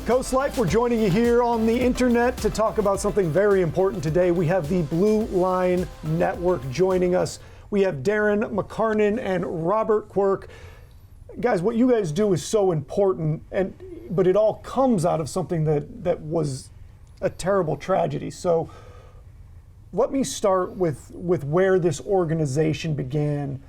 CoastLife. We're joining you here on the internet to talk about something very important today. We have the Blue Line Network joining us. We have Darren McCarnan and Robert Quirk. Guys, what you guys do is so important, but it all comes out of something that was a terrible tragedy. So let me start with where this organization began.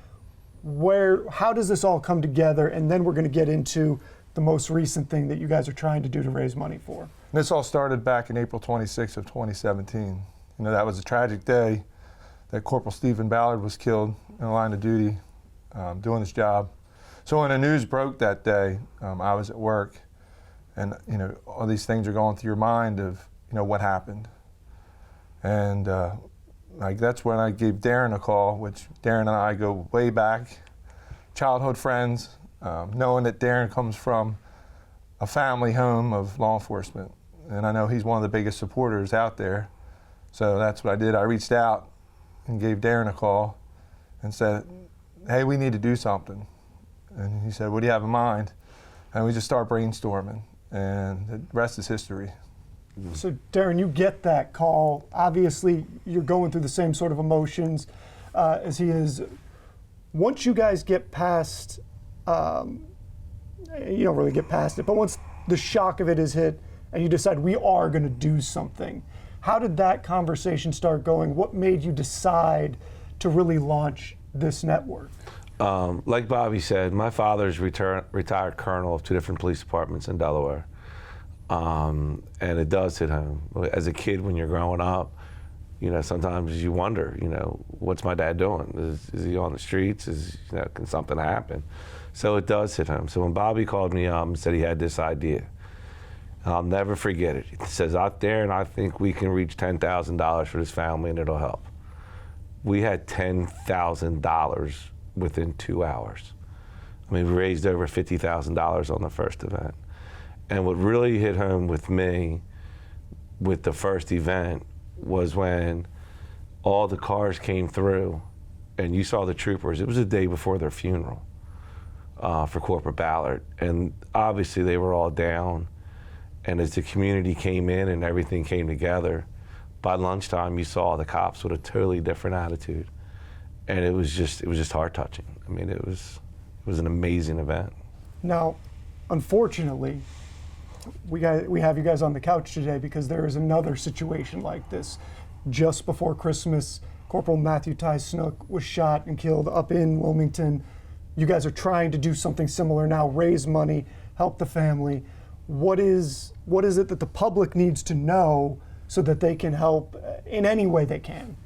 How does this all come together? And then we're going to get into the most recent thing that you guys are trying to do to raise money for. This all started back in April 26th of 2017. You know, that was a tragic day that Corporal Stephen Ballard was killed in the line of duty doing his job. So when the news broke that day, I was at work, and you know, all these things are going through your mind of, you know, what happened. And like that's when I gave Darren a call, which Darren and I go way back, childhood friends. Knowing that Darren comes from a family home of law enforcement, and I know he's one of the biggest supporters out there. So that's what I did. I reached out and gave Darren a call and said, hey, we need to do something. And he said, what do you have in mind? And we just started brainstorming, and the rest is history. So Darren, you get that call. Obviously, you're going through the same sort of emotions as he is. Once you guys get past you don't really get past it, but once the shock of it is hit and you decide we are going to do something, how did that conversation start going? What made you decide to really launch this network? Like Bobby said, my father's retired colonel of 2 different police departments in Delaware, and it does hit home. As a kid, when you're growing up, you know, sometimes you wonder, you know, what's my dad doing? Is he on the streets? Can something happen? So it does hit home. So when Bobby called me up and said he had this idea, I'll never forget it. He says, out there, and I think we can reach $10,000 for this family and it'll help. We had $10,000 within 2 hours. I mean, we raised over $50,000 on the first event. And what really hit home with me with the first event was when all the cars came through and you saw the troopers. It was the day before their funeral for Corporal Ballard. And obviously they were all down. And as the community came in and everything came together, by lunchtime you saw the cops with a totally different attitude. And it was just heart touching. I mean, it was an amazing event. Now, unfortunately, we have you guys on the couch today because there is another situation like this. Just before Christmas, Corporal Matthew Ty Snook was shot and killed up in Wilmington. You guys are trying to do something similar now, raise money, help the family. What is it that the public needs to know so that they can help in any way they can?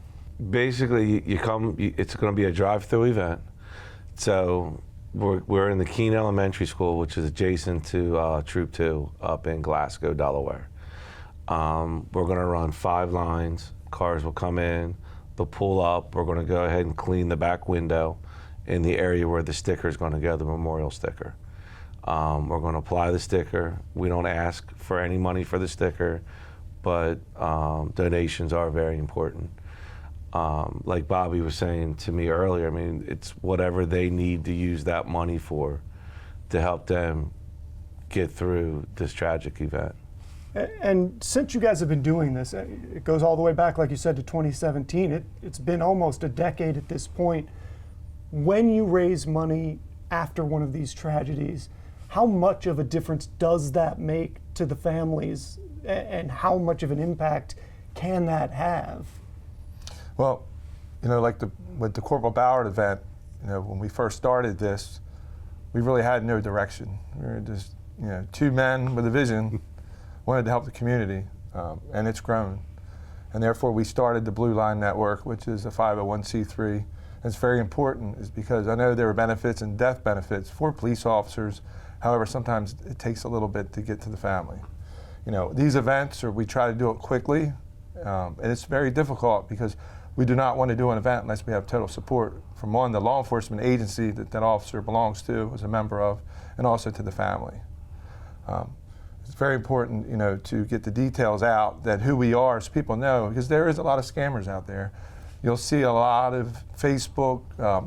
Basically, it's going to be a drive-through event. So we're in the Keene Elementary School, which is adjacent to Troop 2 up in Glasgow, Delaware. We're going to run 5 lines. Cars will come in, they'll pull up. We're going to go ahead and clean the back window in the area where the sticker is going to go, the memorial sticker. We're going to apply the sticker. We don't ask for any money for the sticker, but donations are very important. Like Bobby was saying to me earlier, I mean, it's whatever they need to use that money for to help them get through this tragic event. And since you guys have been doing this, it goes all the way back, like you said, to 2017. It's been almost a decade at this point. When you raise money after one of these tragedies, how much of a difference does that make to the families, and how much of an impact can that have? Well, you know, like with the Corporal Ballard event, you know, when we first started this, we really had no direction. We were just, you know, 2 men with a vision, wanted to help the community, and it's grown. And therefore we started the Blue Line Network, which is a 501c3. And it's very important is because I know there are benefits and death benefits for police officers. However, sometimes it takes a little bit to get to the family. You know, these events, we try to do it quickly, and it's very difficult because we do not want to do an event unless we have total support from the law enforcement agency that officer belongs to, is a member of, and also to the family. It's very important, you know, to get the details out that who we are so people know, because there is a lot of scammers out there. You'll see a lot of Facebook,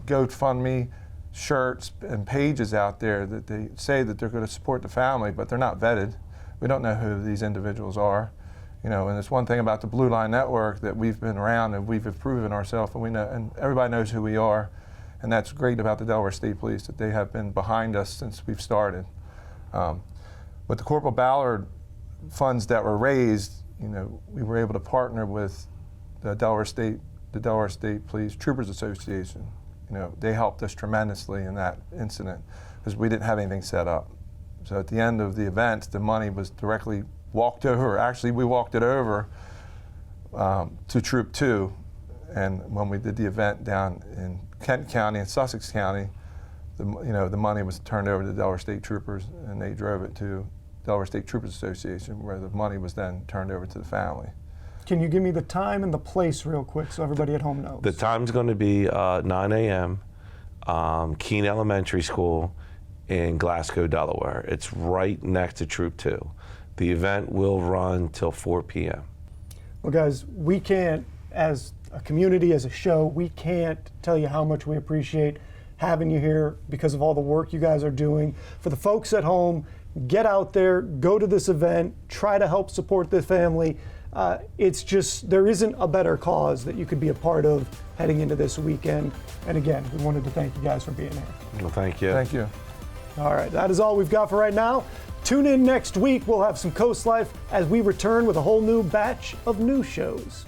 GoFundMe, shirts and pages out there that they say that they're going to support the family, but they're not vetted. We don't know who these individuals are. You know, and it's one thing about the Blue Line Network that we've been around and we've proven ourselves, and we know, and everybody knows who we are, and that's great about the Delaware State Police, that they have been behind us since we've started. With the Corporal Ballard funds that were raised, you know, we were able to partner with the Delaware State Police Troopers Association. You know, they helped us tremendously in that incident because we didn't have anything set up. So at the end of the event, the money was directly walked over. Actually, we walked it over to Troop 2, and when we did the event down in Kent County and Sussex County, the money was turned over to the Delaware State Troopers, and they drove it to Delaware State Troopers Association, where the money was then turned over to the family. Can you give me the time and the place real quick so everybody at home knows? The time's going to be 9 a.m. Keene Elementary School in Glasgow, Delaware. It's right next to Troop 2. The event will run till 4 p.m. Well, guys, we can't, as a community, as a show, we can't tell you how much we appreciate having you here because of all the work you guys are doing. For the folks at home, get out there, go to this event, try to help support the family. It's just, there isn't a better cause that you could be a part of heading into this weekend. And again, we wanted to thank you guys for being here. Well, thank you. Thank you. All right, that is all we've got for right now. Tune in next week. We'll have some Coast Life as we return with a whole new batch of news shows.